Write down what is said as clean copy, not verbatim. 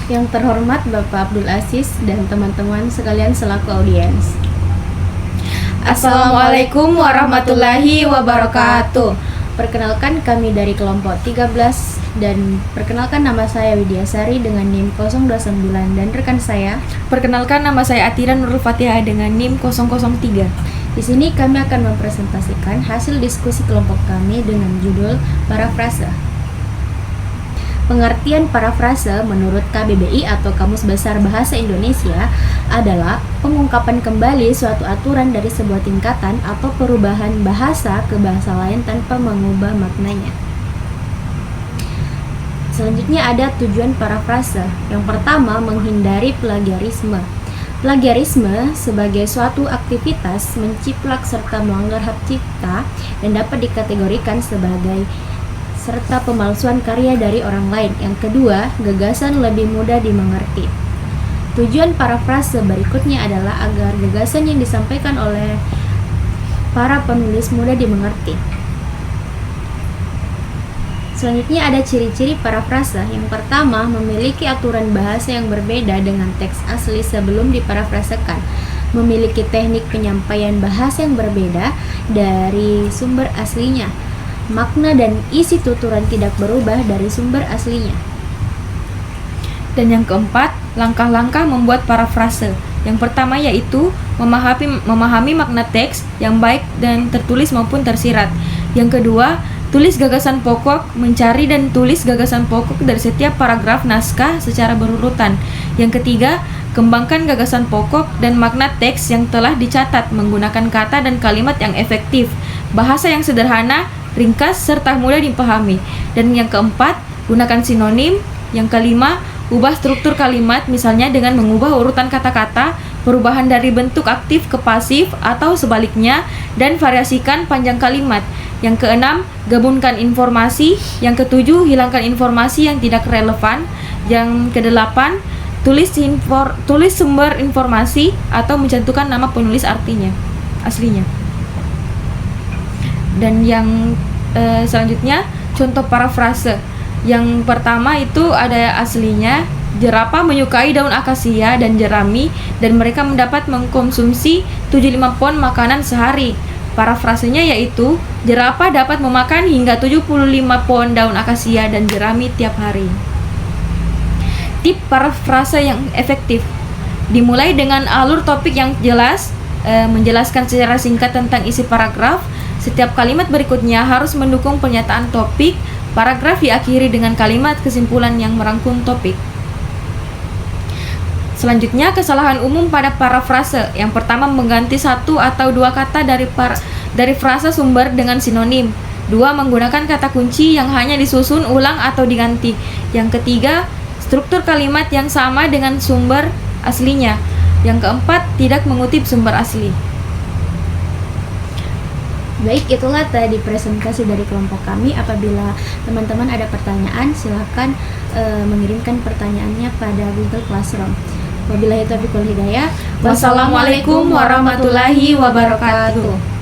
Yang terhormat Bapak Abdul Aziz dan teman-teman sekalian selaku audiens. Assalamualaikum warahmatullahi wabarakatuh. Perkenalkan, kami dari kelompok 13 dan perkenalkan nama saya Widyasari dengan NIM 029 dan rekan saya. Perkenalkan, nama saya Atira Nurul Fatihah dengan NIM 003. Di sini kami akan mempresentasikan hasil diskusi kelompok kami dengan judul parafrase. Pengertian parafrase menurut KBBI atau Kamus Besar Bahasa Indonesia adalah pengungkapan kembali suatu aturan dari sebuah tingkatan atau perubahan bahasa ke bahasa lain tanpa mengubah maknanya. Selanjutnya ada tujuan parafrase. Yang pertama, menghindari plagiarisme. Plagiarisme sebagai suatu aktivitas menciplak serta melanggar hak cipta dan dapat dikategorikan sebagai serta pemalsuan karya dari orang lain. Yang kedua, gagasan lebih mudah dimengerti. Tujuan parafrase berikutnya adalah agar gagasan yang disampaikan oleh para penulis mudah dimengerti. Selanjutnya ada ciri-ciri parafrase. Yang pertama, memiliki aturan bahasa yang berbeda dengan teks asli sebelum diparafrasekan. Memiliki teknik penyampaian bahasa yang berbeda dari sumber aslinya. Makna dan isi tuturan tidak berubah dari sumber aslinya. Dan yang keempat, langkah-langkah membuat parafrase. Yang pertama yaitu memahami makna teks yang baik dan tertulis maupun tersirat. Yang kedua, tulis gagasan pokok, mencari dan tulis gagasan pokok dari setiap paragraf naskah secara berurutan. Yang ketiga, kembangkan gagasan pokok dan makna teks yang telah dicatat menggunakan kata dan kalimat yang efektif, bahasa yang sederhana, ringkas, serta mudah dipahami. Dan yang keempat, gunakan sinonim. Yang kelima, ubah struktur kalimat misalnya dengan mengubah urutan kata-kata, perubahan dari bentuk aktif ke pasif atau sebaliknya, dan variasikan panjang kalimat. Yang keenam, gabungkan informasi. Yang ketujuh, hilangkan informasi yang tidak relevan. Yang kedelapan, tulis sumber informasi atau mencantumkan nama penulis aslinya. Dan yang selanjutnya, contoh parafrase. Yang pertama itu ada aslinya. Jerapah menyukai daun akasia dan jerami dan mereka mendapat mengkonsumsi 75 pon makanan sehari. Parafrasenya yaitu, jerapah dapat memakan hingga 75 pon daun akasia dan jerami tiap hari. Tip parafrase yang efektif. Dimulai dengan alur topik yang jelas, menjelaskan secara singkat tentang isi paragraf. Setiap kalimat berikutnya harus mendukung pernyataan topik. Paragraf diakhiri dengan kalimat kesimpulan yang merangkum topik. Selanjutnya, kesalahan umum pada parafrase. Yang pertama, mengganti satu atau dua kata dari frasa sumber dengan sinonim. Dua, menggunakan kata kunci yang hanya disusun ulang atau diganti. Yang ketiga, struktur kalimat yang sama dengan sumber aslinya. Yang keempat, tidak mengutip sumber asli. Baik, itulah tadi presentasi dari kelompok kami. Apabila teman-teman ada pertanyaan, silakan mengirimkan pertanyaannya pada Google Classroom. Wabillahi taufiq wal hidayah. Wassalamualaikum warahmatullahi wabarakatuh.